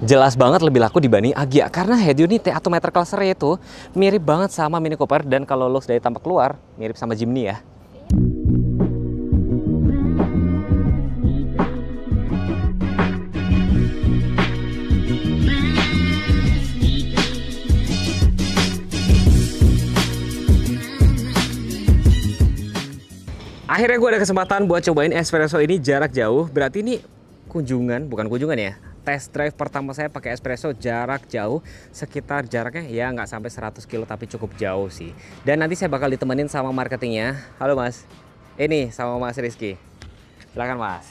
jelas banget lebih laku dibanding Agya karena head unit atau meter cluster itu mirip banget sama Mini Cooper, dan kalau looks dari tampak luar mirip sama Jimny ya. Akhirnya gue ada kesempatan buat cobain espresso ini jarak jauh. Berarti ini bukan kunjungan ya, test drive pertama saya pakai espresso jarak jauh. Sekitar jaraknya ya nggak sampai 100 kilo tapi cukup jauh sih. Dan nanti saya bakal ditemenin sama marketingnya. Halo Mas, ini sama Mas Rizky. Silakan Mas.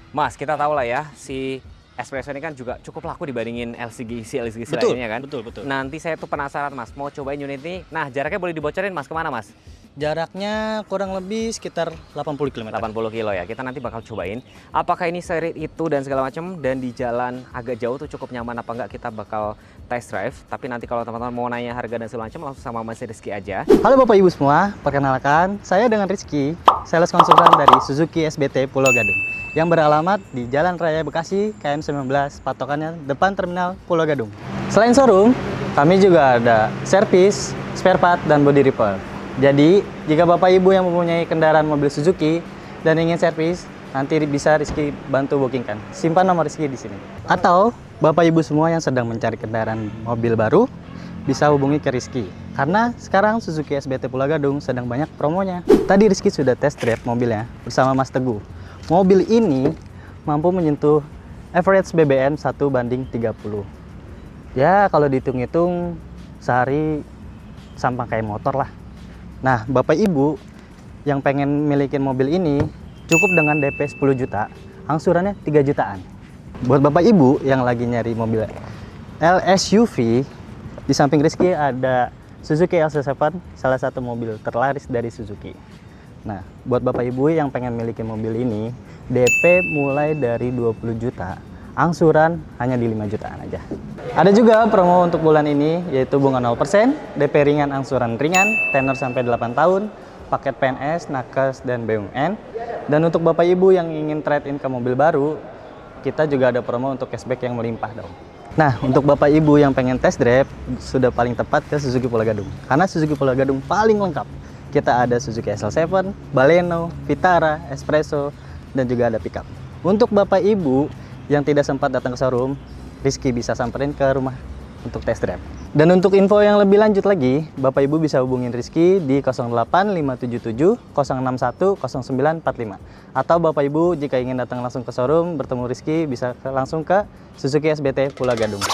Mas, kita tahu lah ya si espresso ini kan juga cukup laku dibandingin LCGC lainnya kan. Betul. Nanti saya tuh penasaran Mas, mau cobain unit ini. Nah, jaraknya boleh dibocorin Mas, kemana Mas? Jaraknya kurang lebih sekitar 80 km. 80 kilo ya. Kita nanti bakal cobain apakah ini seirit itu dan segala macam, dan di jalan agak jauh tuh cukup nyaman apa enggak, kita bakal test drive. Tapi nanti kalau teman-teman mau nanya harga dan segala macam langsung sama Mas Rizky aja. Halo Bapak Ibu semua, perkenalkan saya dengan Rizky, sales konsultan dari Suzuki SBT Pulau Gadung yang beralamat di Jalan Raya Bekasi KM 19, patokannya depan terminal Pulau Gadung. Selain showroom, kami juga ada servis, spare part, dan body repair. Jadi, jika Bapak Ibu yang mempunyai kendaraan mobil Suzuki dan ingin servis, nanti bisa Rizky bantu bookingkan. Simpan nomor Rizky di sini. Atau, Bapak Ibu semua yang sedang mencari kendaraan mobil baru, bisa hubungi ke Rizky. Karena sekarang Suzuki SBT Pulau Gadung sedang banyak promonya. Tadi Rizky sudah test drive mobilnya bersama Mas Teguh. Mobil ini mampu menyentuh average BBM 1:30. Ya, kalau dihitung-hitung sehari sampah kayak motor lah. Nah, Bapak Ibu yang pengen milikin mobil ini cukup dengan DP 10 juta, angsurannya 3 jutaan. Buat Bapak Ibu yang lagi nyari mobil LSUV, di samping Rizky ada Suzuki LC7, salah satu mobil terlaris dari Suzuki. Nah, buat Bapak Ibu yang pengen milikin mobil ini, DP mulai dari 20 juta, angsuran hanya di 5 jutaan aja. Ada juga promo untuk bulan ini, yaitu bunga 0%, DP ringan, angsuran ringan, tenor sampai 8 tahun, paket PNS, nakes, dan BUMN. Dan untuk Bapak Ibu yang ingin trade-in ke mobil baru, kita juga ada promo untuk cashback yang melimpah dong. Nah, untuk Bapak Ibu yang pengen test drive, sudah paling tepat ke Suzuki Pulau Gadung. Karena Suzuki Pulau Gadung paling lengkap. Kita ada Suzuki SL7, Baleno, Vitara, Espresso, dan juga ada pickup. Untuk Bapak Ibu yang tidak sempat datang ke showroom, Rizky bisa samperin ke rumah untuk test drive. Dan untuk info yang lebih lanjut lagi, Bapak Ibu bisa hubungin Rizky di 08577 061 0945. Atau Bapak Ibu jika ingin datang langsung ke showroom bertemu Rizky, bisa langsung ke Suzuki SBT Pulau Gadung.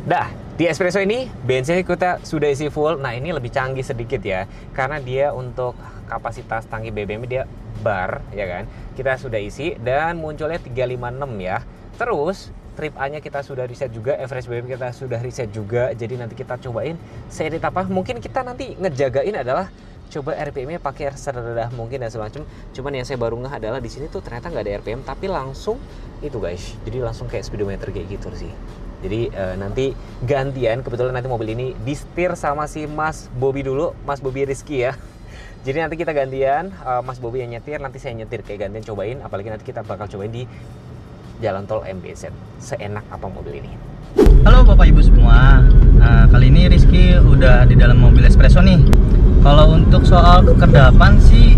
Dah, di espresso ini bensinnya kita sudah isi full. Nah, ini lebih canggih sedikit ya, karena dia untuk kapasitas tangki BBM dia bar ya kan. Kita sudah isi dan munculnya 356 ya. Terus trip A-nya kita sudah reset juga, average BBM kita sudah reset juga. Jadi nanti kita cobain seirit apa. Mungkin kita nanti ngejagain adalah coba RPM-nya pakai serendah mungkin dan semacam. Cuman yang saya baru ngeh adalah di sini tuh ternyata nggak ada RPM, tapi langsung itu guys. Jadi langsung kayak speedometer kayak gitu sih. Jadi nanti gantian, kebetulan nanti mobil ini disetir sama si Mas Bobby dulu, Mas Bobby Rizky ya. Jadi nanti kita gantian, Mas Bobby yang nyetir, nanti saya nyetir kayak gantian cobain. Apalagi nanti kita bakal cobain di jalan tol MBZ. Seenak apa mobil ini? Halo Bapak Ibu semua, kali ini Rizky udah di dalam mobil espresso nih. Kalau untuk soal kekedapan sih,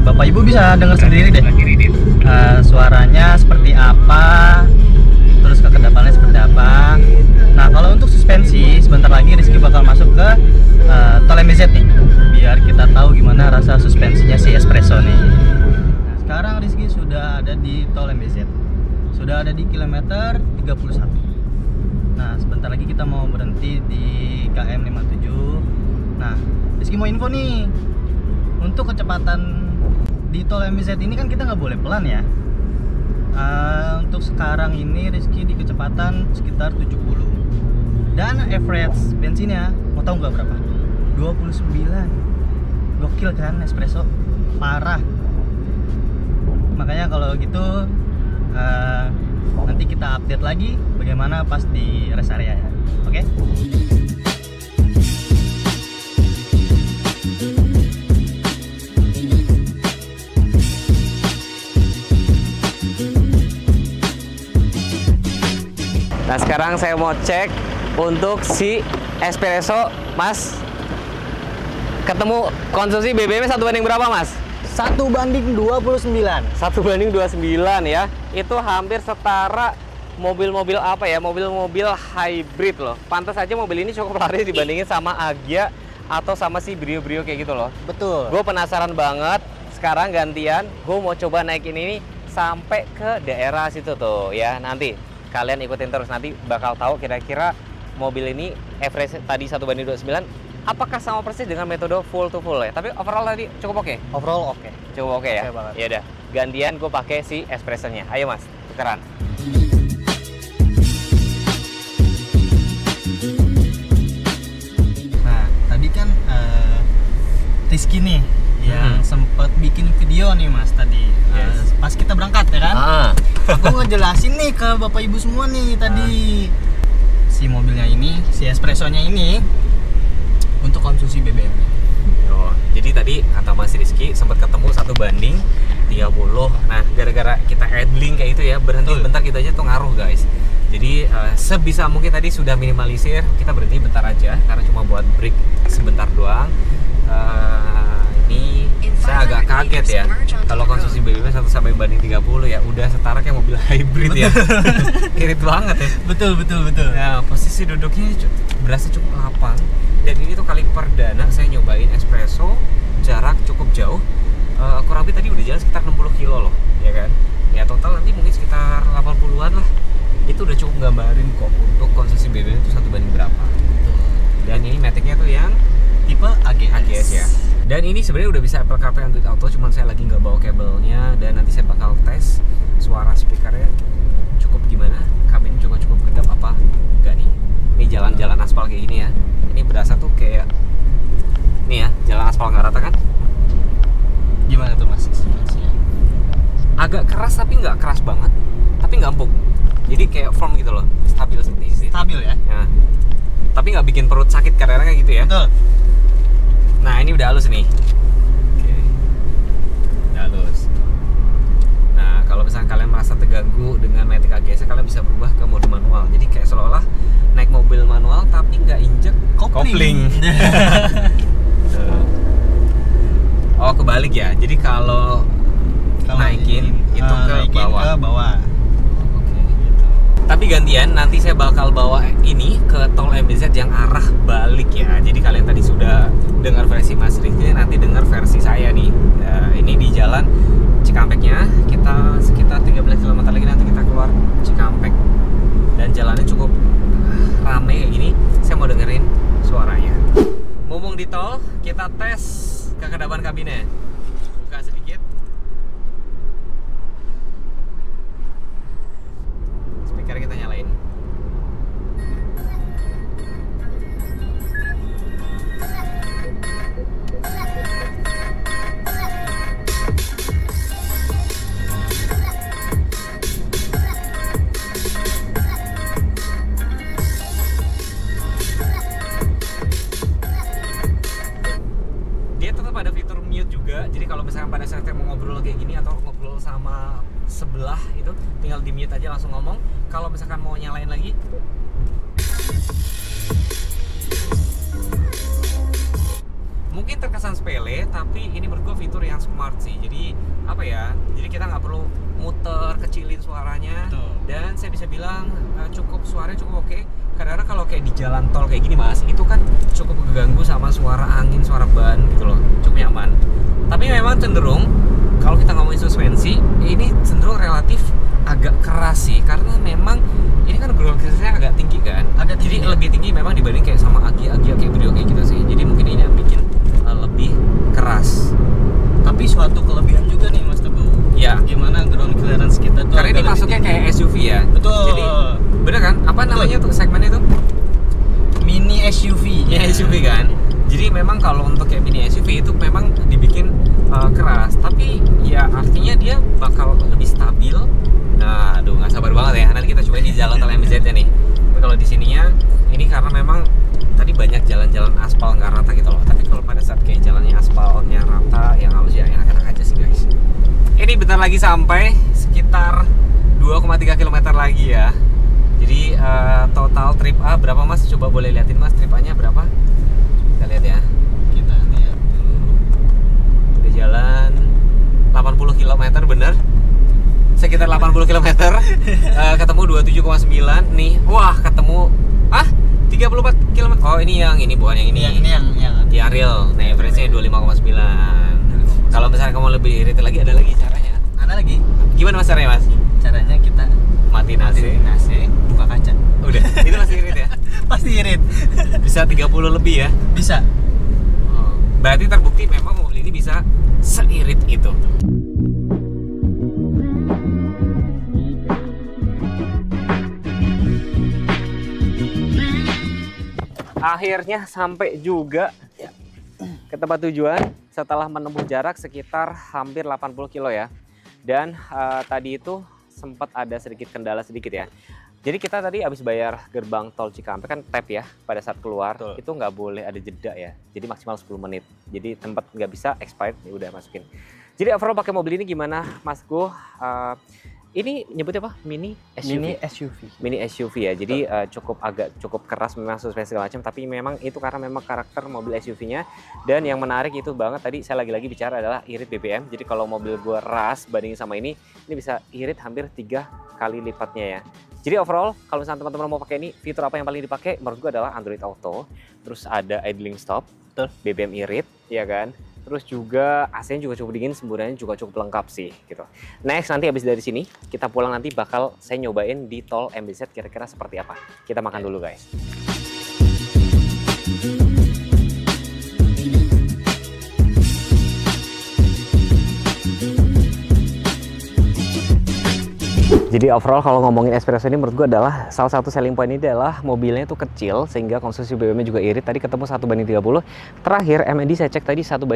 Bapak Ibu bisa dengar sendiri deh. Suaranya seperti apa, terus kekedapannya seperti apa. Nah, kalau untuk suspensi, sebentar lagi Rizky bakal masuk ke tol MBZ nih, biar kita tahu gimana rasa suspensinya si espresso nih. Nah, sekarang Rizky sudah ada di tol MBZ, sudah ada di kilometer 31. Nah, sebentar lagi kita mau berhenti di KM 57. Nah, Rizky mau info nih, untuk kecepatan di tol MBZ ini kan kita nggak boleh pelan ya. Untuk sekarang ini Rizky di kecepatan sekitar 70. Dan average bensinnya mau tahu nggak berapa? 29. Gokil kan espresso? Parah. Makanya kalau gitu nanti kita update lagi bagaimana pas di rest area ya. Oke? Nah sekarang saya mau cek untuk si espresso, Mas. Ketemu konsumsi BBM 1 banding berapa, Mas? 1 banding 29. 1 banding 29 ya. Itu hampir setara mobil-mobil apa ya? Mobil-mobil hybrid loh. Pantas aja mobil ini cukup laris dibandingin sama Agya atau sama si Brio-Brio kayak gitu loh. Betul. Gue penasaran banget. Sekarang gantian, gue mau coba naikin ini sampai ke daerah situ tuh ya. Nanti kalian ikutin terus, nanti bakal tahu kira-kira mobil ini average tadi 1 banding 29 apakah sama persis dengan metode full to full ya. Tapi overall tadi cukup oke. Overall oke. Cukup oke ya. Oke banget. Ya udah, gantian gue pakai si espressonya. Ayo Mas, tukeran. Nah, tadi kan Rizky nih yang sempet bikin video nih Mas tadi. Yes. Pas kita berangkat ya kan? Aku ngejelasin nih ke Bapak Ibu semua nih tadi. Si mobilnya ini, si espressonya ini untuk konsumsi BBM. Oh, jadi tadi kata Mas Rizky sempat ketemu 1 banding 30. Nah, gara-gara kita idling kayak itu ya, berhenti bentar kita aja tuh ngaruh guys. Jadi sebisa mungkin tadi sudah minimalisir, kita berhenti bentar aja karena cuma buat break sebentar doang. Ini saya agak kaget ya kalau konsumsi BBM 1 sampai banding 30 ya udah setara kayak mobil hybrid ya. Irit banget ya. Betul. Nah, posisi duduknya berasa cukup lapang. Dan ini tuh kali perdana saya nyobain espresso jarak cukup jauh. Kurang lebih tadi udah jalan sekitar 60 kilo loh, ya kan? Ya total nanti mungkin sekitar 80-an lah. Itu udah cukup gambarin kok untuk konsumsi BBM itu 1 banding berapa. Dan ini matic-nya tuh yang Tipe AGS ya. Dan ini sebenarnya udah bisa Apple CarPlay Android Auto, cuman saya lagi nggak bawa kabelnya. Dan nanti saya bakal tes suara speakernya cukup gimana, kabin juga cukup kedap apa enggak nih. Ini jalan-jalan aspal kayak gini ya. Ini berasa tuh kayak nih ya, jalan aspal nggak rata kan? Gimana tuh Mas? Agak keras tapi nggak keras banget, tapi nggak empuk. Jadi kayak firm gitu loh, stabil seperti ini. Stabil ya? Ya. Tapi nggak bikin perut sakit kadang-kadang kayak gitu ya. Betul. Nah ini udah halus nih. Oke. Udah halus. Nah kalau misalnya kalian merasa terganggu dengan Matic AGS, kalian bisa berubah ke mode manual. Jadi kayak seolah-olah naik mobil manual tapi nggak injek kopling. Oh kebalik ya. Jadi kalau naikin itu ke bawah. Tapi gantian nanti saya bakal bawa ini ke tol MBZ yang arah balik ya. Jadi kalian tadi sudah dengar versi Mas Rizky, nanti dengar versi saya nih. Ini di jalan Cikampeknya, kita sekitar 13 km lagi nanti kita keluar Cikampek. Dan jalannya cukup rame kayak gini. Saya mau dengerin suaranya. Mumpung di tol, kita tes kekedapan kabinnya. Buka sedikit. Speaker kita nyalain. Dia tetap ada fitur mute juga. Jadi kalau misalkan pada saat saya mau ngobrol kayak gini atau ngobrol sama sebelah itu tinggal di mute aja langsung ngomong. Kalau misalkan mau nyalain lagi mungkin terkesan sepele, tapi ini menurut gue fitur yang smart sih. Jadi apa ya, jadi kita nggak perlu muter kecilin suaranya. Betul. Dan saya bisa bilang suaranya cukup oke. Kadang-kadang kalau kayak di jalan tol kayak gini Mas, itu kan cukup keganggu sama suara angin, suara ban gitu loh, cukup nyaman. Tapi memang cenderung kalau kita ngomongin suspensi, ini cenderung relatif agak keras sih, karena memang ini kan ground clearance-nya agak tinggi kan. Jadi lebih tinggi memang dibanding kayak sama Agya kayak Brio kayak gitu sih. Jadi mungkin ini yang bikin lebih keras. Tapi suatu kelebihan juga nih Mas Teguh. Ya. Gimana ground clearance kita tuh? Karena ini masuknya kayak SUV ya. Betul. Jadi bener kan? Apa namanya tuh segmennya tuh? SUV kan. Jadi memang kalau untuk kayak mini SUV itu memang dibikin keras, tapi ya artinya dia bakal lebih stabil. Nah, aduh nggak sabar banget ya. Nanti kita cobain di jalan tol MBZ-nya nih. Tapi kalau di sininya ini karena memang tadi banyak jalan-jalan aspal nggak rata gitu loh. Tapi kalau pada saat kayak jalannya aspalnya rata, yang halus ya enak-enak aja sih guys. Ini bentar lagi sampai, sekitar 2,3 km lagi ya. Jadi total trip A berapa Mas? Coba boleh liatin Mas, trip A-nya berapa? Kita lihat ya. Kita lihat dulu. Udah jalan 80 km bener. Sekitar 80 km. Ketemu 27,9 nih. Wah, ketemu 34 km. Oh, ini bukan yang ini. Yang Di Ariel. Nah, average-nya 25,9. Kalau misalnya kamu lebih irit lagi, ada lagi caranya. Ada lagi. Gimana Mas caranya, Mas? Caranya kita Matiin AC, buka kaca. Udah. Itu masih irit ya? Pasti irit. Bisa 30 lebih ya? Bisa. Oh, berarti terbukti memang mobil ini bisa seirit itu. Akhirnya sampai juga ke tempat tujuan setelah menempuh jarak sekitar hampir 80 kilo ya. Dan tadi itu sempat ada sedikit kendala sedikit ya. Jadi kita tadi habis bayar gerbang tol Cikampek kan tap ya pada saat keluar. Betul. Itu nggak boleh ada jeda ya. Jadi maksimal 10 menit. Jadi tempat nggak bisa expired ya udah masukin. Jadi overall pakai mobil ini gimana Mas Go? Ini nyebutnya apa? Mini SUV. Mini SUV ya. Jadi cukup keras memang suspensi segala macam, tapi memang itu karena memang karakter mobil SUV-nya. Dan yang menarik itu banget tadi saya lagi-lagi bicara adalah irit BBM. Jadi kalau mobil gue ras bandingin sama ini bisa irit hampir 3 kali lipatnya ya. Jadi overall kalau misalnya teman-teman mau pakai ini, fitur apa yang paling dipakai menurut gue adalah Android Auto. Terus ada idling stop, BBM irit, ya kan? Terus juga AC-nya juga cukup dingin, semburannya juga cukup lengkap sih gitu. Next nanti habis dari sini kita pulang nanti bakal saya nyobain di tol MBZ kira-kira seperti apa. Kita makan dulu guys. Jadi overall kalau ngomongin espresso ini menurut gue adalah salah satu selling point ini adalah mobilnya itu kecil sehingga konsumsi BBM-nya juga irit. Tadi ketemu 1:30. Terakhir MND saya cek tadi 1:25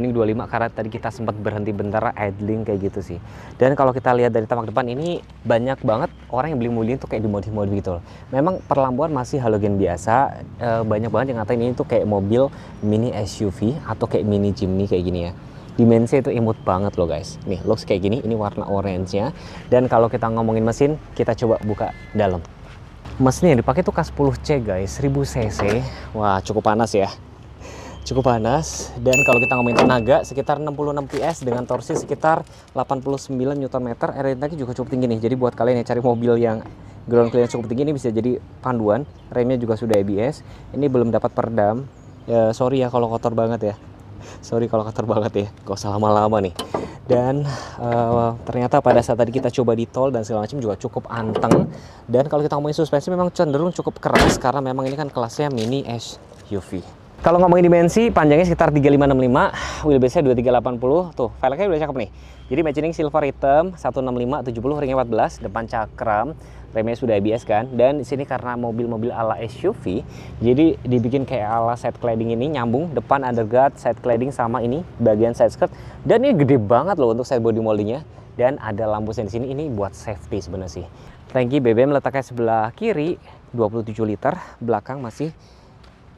karena tadi kita sempat berhenti bentar idling kayak gitu sih. Dan kalau kita lihat dari tamak depan ini banyak banget orang yang beli mobil itu kayak dimodif-modif gitu loh. Memang perlampuan masih halogen biasa, banyak banget yang ngatain ini tuh kayak mobil mini SUV atau kayak mini Jimny kayak gini ya. Dimensi itu imut banget loh guys. Nih looks kayak gini, ini warna orange-nya. Dan kalau kita ngomongin mesin, kita coba buka dalam. Mesinnya yang dipakai tuh K10C guys, 1000 cc. Wah cukup panas ya. Cukup panas. Dan kalau kita ngomongin tenaga, sekitar 66 PS dengan torsi sekitar 89 Nm. Aerodinamiknya juga cukup tinggi nih. Jadi buat kalian yang cari mobil yang ground clearance cukup tinggi, ini bisa jadi panduan. Remnya juga sudah ABS. Ini belum dapat peredam. Ya, sorry ya kalau kotor banget ya. Sorry kalau kotor banget ya, gak usah lama-lama nih. Dan ternyata pada saat tadi kita coba di tol dan segala macam juga cukup anteng. Dan kalau kita ngomongin suspensi memang cenderung cukup keras karena memang ini kan kelasnya mini SUV. Kalau ngomongin dimensi, panjangnya sekitar 3565, wheelbase-nya 2380. Tuh, velgnya udah cakep nih. Jadi matching silver hitam 165 70 ringnya 14, depan cakram, remnya sudah ABS kan. Dan di sini karena mobil-mobil ala SUV, jadi dibikin kayak ala side cladding ini nyambung depan underguard, side cladding sama ini bagian side skirt. Dan ini gede banget loh untuk side body moldingnya. Dan ada lampu sen di sini, ini buat safety sebenarnya sih. Tangki BBM letaknya sebelah kiri 27 liter, belakang masih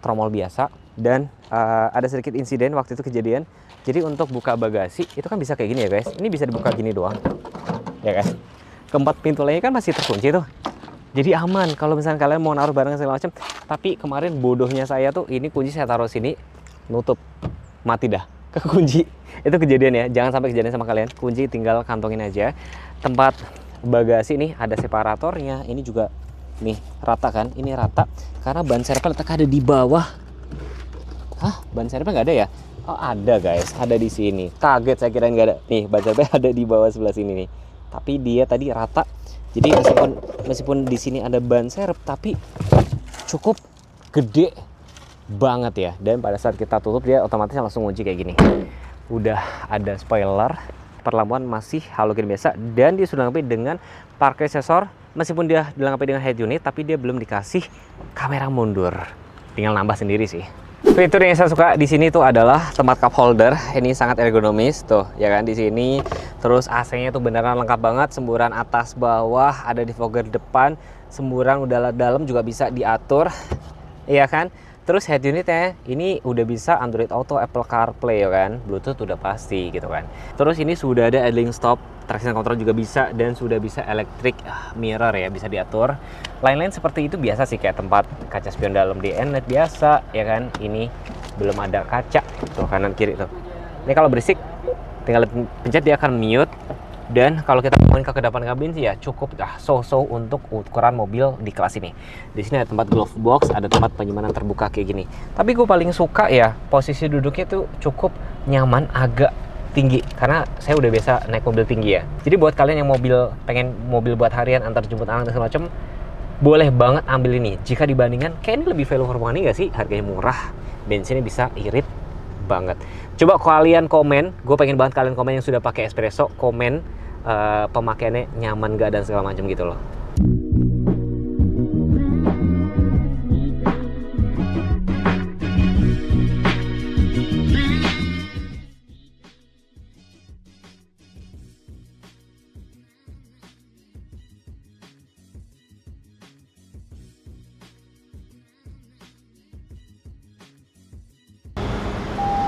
tromol biasa. Dan ada sedikit insiden waktu itu kejadian. Jadi untuk buka bagasi itu kan bisa kayak gini ya guys. Ini bisa dibuka gini doang, ya guys. Keempat pintu lainnya kan masih terkunci tuh. Jadi aman kalau misalnya kalian mau naruh barang segala macam. Tapi kemarin bodohnya saya tuh, ini kunci saya taruh sini, nutup, mati dah, kekunci. Itu kejadian ya. Jangan sampai kejadian sama kalian. Kunci tinggal kantongin aja. Tempat bagasi nih ada separatornya. Ini juga nih rata kan? Ini rata karena ban serepnya letaknya ada di bawah. Hah? Ban serepnya nggak ada ya? Oh ada guys, ada di sini. Kaget saya kirain nggak ada. Nih ban serepnya ada di bawah sebelah sini nih. Tapi dia tadi rata. Jadi meskipun di sini ada ban serep, tapi cukup gede banget ya. Dan pada saat kita tutup dia otomatis langsung ngunci kayak gini. Udah ada spoiler, perlampuan masih halogen biasa, dan dia sudah dilengkapi dengan park sensor. Meskipun dia dilengkapi dengan head unit, tapi dia belum dikasih kamera mundur. Tinggal nambah sendiri sih. Fitur yang saya suka di sini tuh adalah tempat cup holder. Ini sangat ergonomis tuh, ya kan di sini. Terus AC-nya tuh beneran lengkap banget. Semburan atas bawah, ada defogger depan, semburan udara dalam juga bisa diatur, ya kan. Terus head unitnya ini udah bisa Android Auto, Apple CarPlay, ya kan. Bluetooth udah pasti gitu kan. Terus ini sudah ada idling stop, traction control juga bisa, dan sudah bisa electric mirror ya, bisa diatur. Lain-lain seperti itu biasa sih, kayak tempat kaca spion dalam di N-Net biasa, ya kan. Ini belum ada kaca tuh, kanan kiri tuh. Ini kalau berisik tinggal pencet dia akan mute. Dan kalau kita ngomongin ke depan kabin sih ya cukup so-so untuk ukuran mobil di kelas ini. Di sini ada tempat glove box, ada tempat penyimpanan terbuka kayak gini. Tapi gue paling suka ya posisi duduknya tuh cukup nyaman, agak tinggi karena saya udah biasa naik mobil tinggi ya. Jadi buat kalian yang pengen mobil buat harian, antar jemput anak dan segala macam, boleh banget ambil ini. Jika dibandingkan, kayak ini lebih value for money gak sih? Harganya murah, bensinnya bisa irit banget. Coba kalian komen, gue pengen banget kalian komen yang sudah pakai espresso, komen pemakaiannya nyaman gak dan segala macam gitu loh.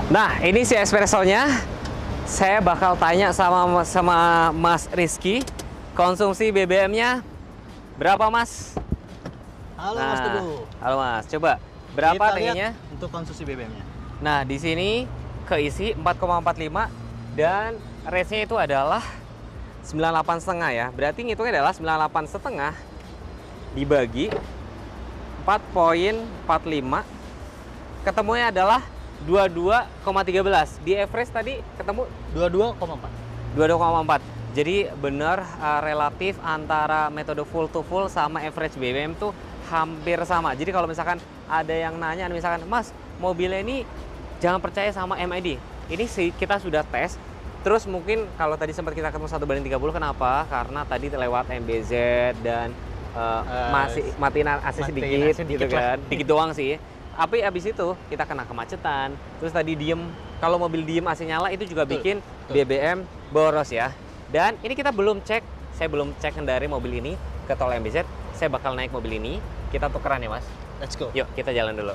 Nah, ini si espressonya. Saya bakal tanya sama Mas Rizky, konsumsi BBM-nya berapa, Mas? Halo Mas Teguh. Halo Mas, coba berapa tankinya? Untuk konsumsi BBM-nya. Nah, di sini keisi 4,45 dan range-nya itu adalah 98,5 ya. Berarti ngitungnya adalah 98,5 dibagi 4,45, ketemunya adalah 22,13. Di average tadi ketemu 22,4. 22,4. Jadi benar relatif antara metode full to full sama average BBM tuh hampir sama. Jadi kalau misalkan ada yang nanya misalkan, "Mas, mobilnya ini jangan percaya sama MID." Ini sih kita sudah tes. Terus mungkin kalau tadi sempat kita ketemu 1:30, kenapa? Karena tadi lewat MBZ dan masih matiin AC sedikit gitu kan. Dikit doang sih. Tapi abis itu kita kena kemacetan, terus tadi diem, kalau mobil diem AC nyala itu juga bikin BBM boros ya. Dan ini kita belum cek, saya belum cek kendari mobil ini ke tol MBZ, saya bakal naik mobil ini, kita tukeran ya Mas. Let's go. Yuk kita jalan dulu.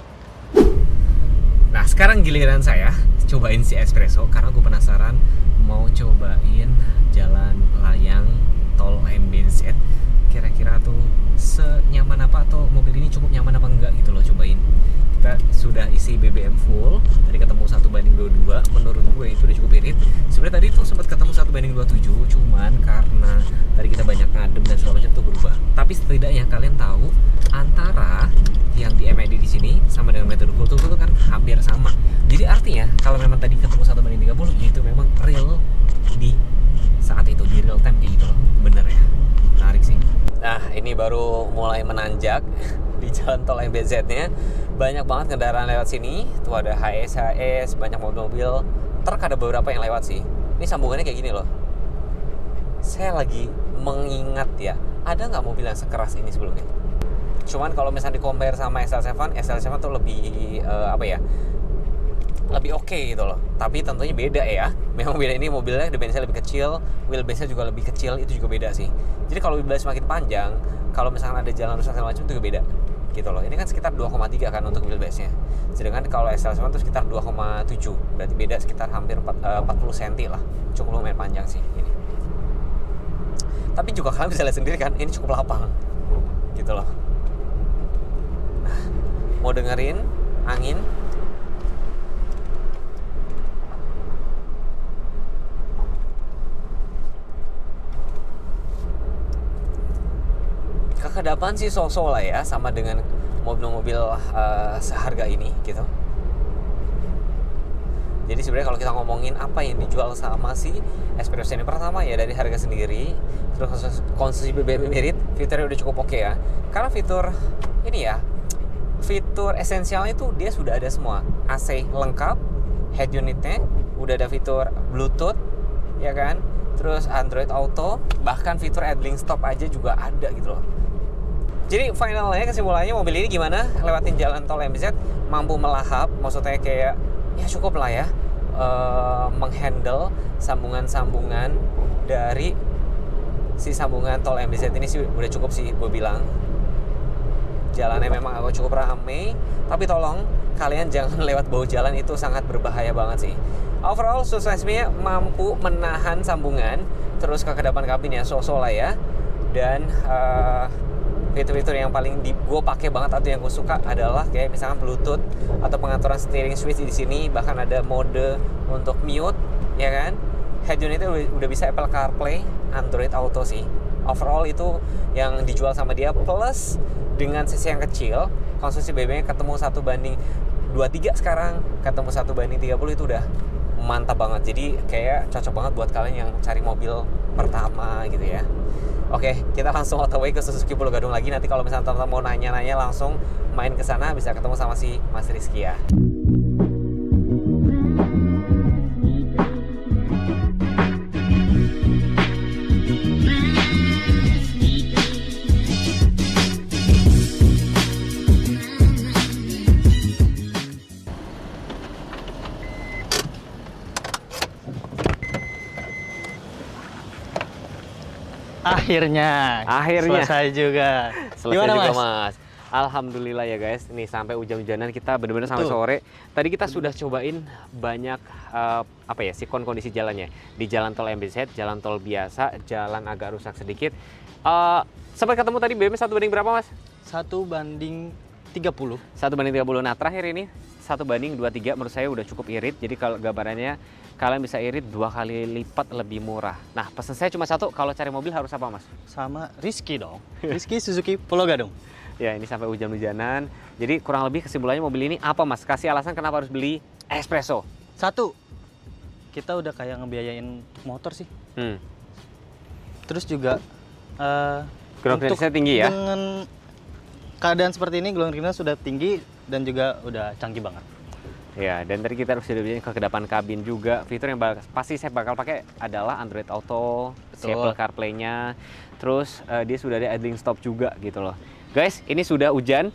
Nah sekarang giliran saya cobain si espresso karena gue penasaran mau cobain jalan layang tol MBZ. Kira-kira tuh senyaman apa atau mobil ini cukup nyaman apa enggak gitu loh, cobain. Kita sudah isi BBM full, tadi ketemu 1:22, menurut gue itu udah cukup irit. Sebenarnya tadi tuh sempat ketemu 1:27, cuman karena tadi kita banyak ngadem dan segala macam tuh berubah. Tapi setidaknya kalian tahu antara yang di MID di sini sama dengan metode full to full itu kan hampir sama. Jadi artinya kalau memang tadi ketemu 1:30 itu memang real di saat itu, di real time kayak gitu loh. Bener ya, menarik sih. Nah ini baru mulai menanjak di jalan tol MBZ-nya. Banyak banget kendaraan lewat sini. Tuh ada HS, banyak mobil-mobil. Truk ada beberapa yang lewat sih. Ini sambungannya kayak gini loh. Saya lagi mengingat ya, ada nggak mobil yang sekeras ini sebelumnya? Cuman kalau misalnya di-compare sama SL7 tuh lebih lebih oke gitu loh. Tapi tentunya beda ya. Memang beda, ini mobilnya dimensinya lebih kecil, wheelbase-nya juga lebih kecil, itu juga beda sih. Jadi kalau wheelbase semakin panjang, kalau misalkan ada jalan rusak segala macam itu juga beda gitu loh. Ini kan sekitar 2,3 kan untuk wheelbase-nya. Sedangkan kalau SL7 itu sekitar 2,7. Berarti beda sekitar hampir 40 cm lah. Cukup lumayan panjang sih ini. Tapi juga kalian bisa lihat sendiri kan, ini cukup lapang gitu loh. Nah, mau dengerin angin? Kekedapan sih so-so lah ya, sama dengan mobil-mobil seharga ini gitu. Jadi sebenarnya kalau kita ngomongin apa yang dijual sama si espresso ini, pertama ya dari harga sendiri, terus konsumsi BBM irit, fiturnya udah cukup oke ya. Karena fitur ini ya, fitur esensialnya itu dia sudah ada semua. AC lengkap, head unitnya, udah ada fitur Bluetooth, ya kan? Terus Android Auto, bahkan fitur idling stop aja juga ada gitu loh. Jadi finalnya kesimpulannya mobil ini gimana? Lewatin jalan tol MBZ mampu melahap, maksudnya kayak ya cukup lah ya menghandle sambungan-sambungan dari si sambungan tol MBZ ini sih udah cukup sih gue bilang. Jalannya memang agak cukup ramai, tapi tolong kalian jangan lewat bahu jalan, itu sangat berbahaya banget sih. Overall suspensinya mampu menahan sambungan terus ke kedepan kabin ya, so-so lah ya. Dan fitur-fitur yang paling gue pakai banget atau yang gue suka adalah kayak misalkan Bluetooth atau pengaturan steering switch di sini, bahkan ada mode untuk mute, ya kan? Head unit itu udah bisa Apple CarPlay, Android Auto sih. Overall itu yang dijual sama dia, plus dengan sisi yang kecil, konsumsi BBM ketemu 1:23 sekarang, ketemu 1:30 itu udah mantap banget. Jadi kayak cocok banget buat kalian yang cari mobil pertama gitu ya. Oke, kita langsung otw ke Suzuki Pulau Gadung lagi. Nanti kalau misalnya teman-teman mau nanya-nanya langsung main ke sana, bisa ketemu sama si Mas Rizky ya. Akhirnya selesai juga. Selesai juga mas. Alhamdulillah ya guys. Nih sampai hujan-hujanan kita bener-bener sampai sore. Tadi kita sudah cobain banyak sikon kondisi jalannya. Di jalan tol MBZ, jalan tol biasa, jalan agak rusak sedikit. Sampai ketemu tadi BBM 1 banding berapa mas? 1:30. 1:30. Nah terakhir ini 1:23 menurut saya udah cukup irit. Jadi kalau gambarannya kalian bisa irit 2 kali lipat lebih murah. Nah pesan saya cuma satu, kalau cari mobil harus apa mas? Sama Rizky dong. Rizky Suzuki Pulau Gadung. Ya ini sampai hujan-hujanan. Jadi kurang lebih kesimpulannya mobil ini apa mas? Kasih alasan kenapa harus beli espresso. 1, kita udah kayak ngebiayain motor sih. Terus juga ground clearance-nya tinggi ya? Dengan keadaan seperti ini ground clearance sudah tinggi dan juga udah canggih banget. Ya, dan tadi kita harus ke kedepan kabin juga. Fitur yang pasti saya bakal pakai adalah Android Auto, Apple CarPlay-nya. Terus dia sudah ada idling stop juga gitu loh. Guys, ini sudah hujan.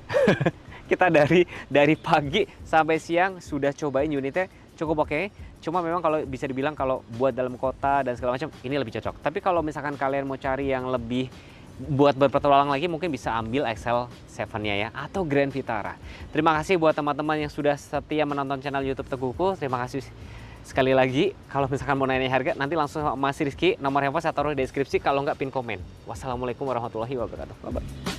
Kita dari pagi sampai siang sudah cobain unitnya, cukup oke. Cuma memang kalau bisa dibilang kalau buat dalam kota dan segala macam ini lebih cocok. Tapi kalau misalkan kalian mau cari yang lebih buat berpetualang lagi, mungkin bisa ambil XL7-nya ya, atau Grand Vitara. Terima kasih buat teman-teman yang sudah setia menonton channel YouTube Teguhku. Terima kasih sekali lagi. Kalau misalkan mau nanya harga, nanti langsung sama Mas Rizky. Nomor handphone saya taruh di deskripsi, kalau nggak pin komen. Wassalamualaikum warahmatullahi wabarakatuh. Bye-bye.